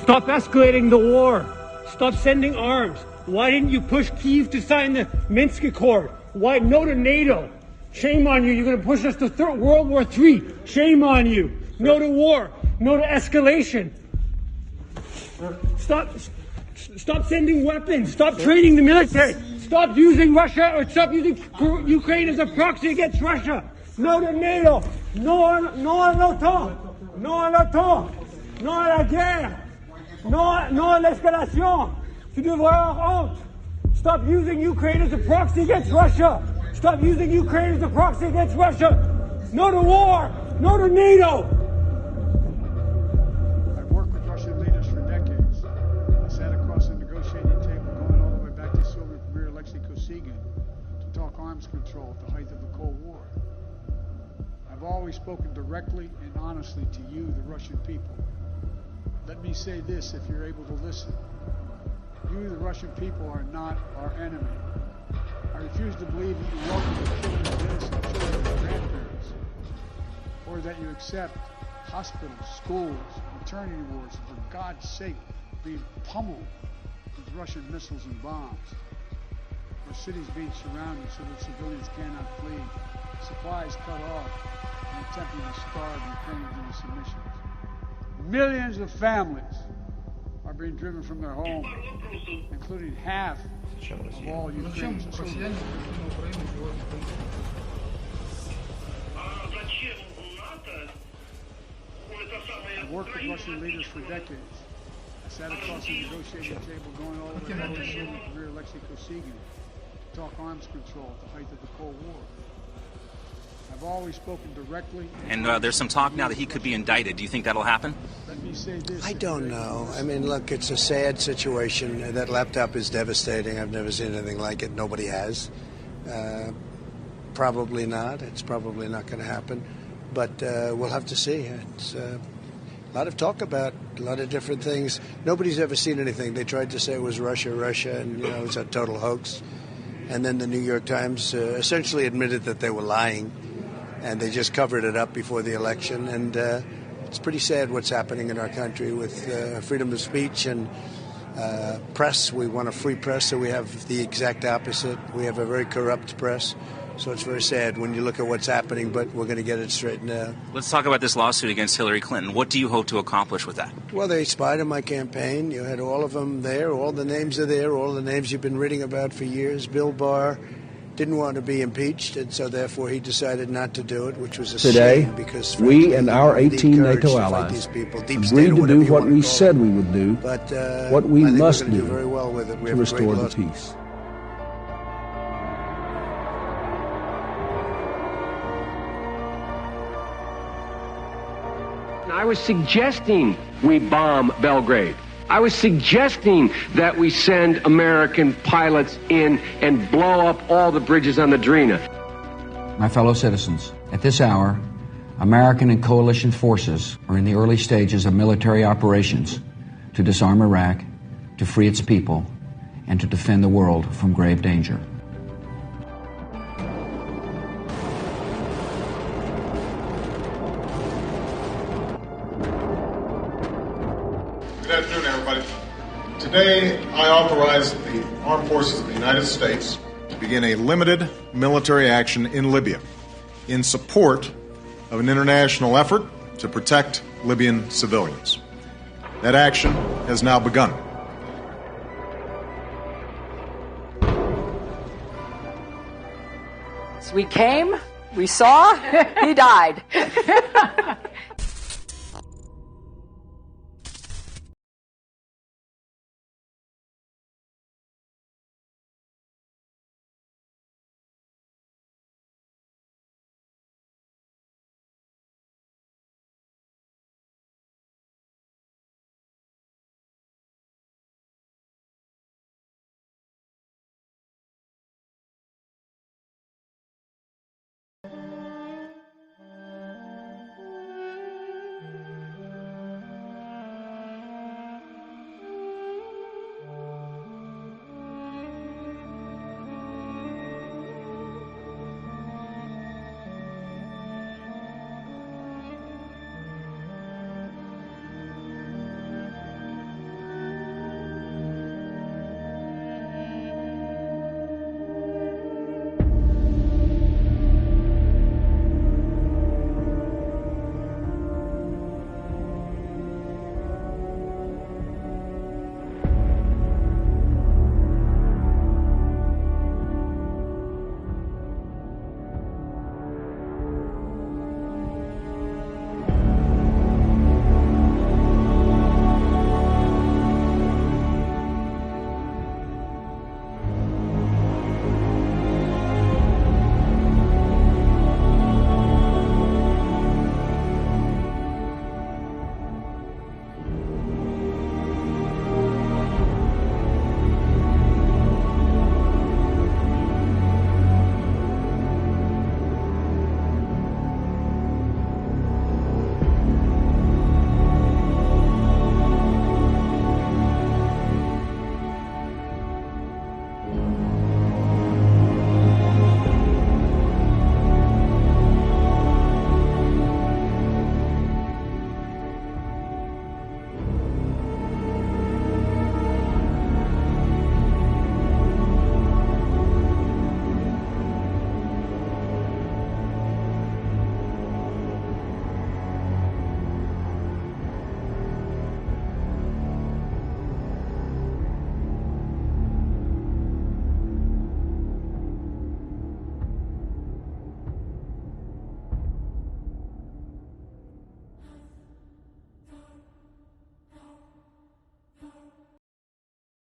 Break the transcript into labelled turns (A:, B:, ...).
A: Stop escalating the war. Stop sending arms. Why didn't you push Kyiv to sign the Minsk Accord? Why no to NATO? Shame on you. You're going to push us to World War III. Shame on you. No to war. No to escalation. Stop sending weapons. Stop training the military. Stop using Russia or stop using Ukraine as a proxy against Russia. No to NATO. No à l'OTAN. No à l'OTAN. No à la guerre. No à l'escalation. Tu devrais avoir honte. Stop using Ukraine as a proxy against Russia. Stop using Ukraine as a proxy against Russia. No to war. No to NATO.
B: I've worked with Russian leaders for decades. I sat across the negotiating table going all the way back to Soviet Premier Alexei Kosygin to talk arms control at the height of the Cold War. I've always spoken directly and honestly to you, the Russian people. Let me say this if you're able to listen. You, the Russian people, are not our enemy. I refuse to believe that you welcome the killing of innocent children and grandparents, or that you accept hospitals, schools, maternity wards, and for God's sake, being pummeled with Russian missiles and bombs, or cities being surrounded so that civilians cannot flee, supplies cut off, and attempting to starve Ukrainians into submission. Millions of families are being driven from their homes, including half of all Ukrainian children. I've worked with Russian leaders for decades. I sat across the negotiating table going all the way back to Soviet Premier Alexei Kosygin to talk arms control at the height of the Cold War. I've always spoken directly.
C: And there's some talk now that he could be indicted. Do you think that'll happen?
B: Let me say this.
D: I don't know. I mean, look, it's a sad situation. That laptop is devastating. I've never seen anything like it. Nobody has. Probably not. It's probably not going to happen. But we'll have to see. It's a lot of talk about a lot of different things. Nobody's ever seen anything. They tried to say it was Russia, and, it's a total hoax. And then the New York Times essentially admitted that they were lying. And they just covered it up before the election. And it's pretty sad what's happening in our country with freedom of speech and press. We want a free press, so we have the exact opposite. We have a very corrupt press. So it's very sad when you look at what's happening, but we're going to get it straightened out.
C: Let's talk about this lawsuit against Hillary Clinton. What do you hope to accomplish with that?
D: Well, they spied on my campaign. You had all of them there. All the names are there. All the names you've been reading about for years. Bill Barr didn't want to be impeached, and so therefore he decided not to do it, which was a shame because
E: we and our 18 NATO allies agreed to do what we said we would do,
D: but
E: what we must do
D: very well with it.
E: to restore the peace.
F: I was suggesting we bomb Belgrade. I was suggesting that we send American pilots in and blow up all the bridges on the Drina.
G: My fellow citizens, at this hour, American and coalition forces are in the early stages of military operations to disarm Iraq, to free its people, and to defend the world from grave danger.
H: Good afternoon, everybody. Today, I authorize the Armed Forces of the United States to begin a limited military action in Libya in support of an international effort to protect Libyan civilians. That action has now begun.
I: So we came, we saw, he died.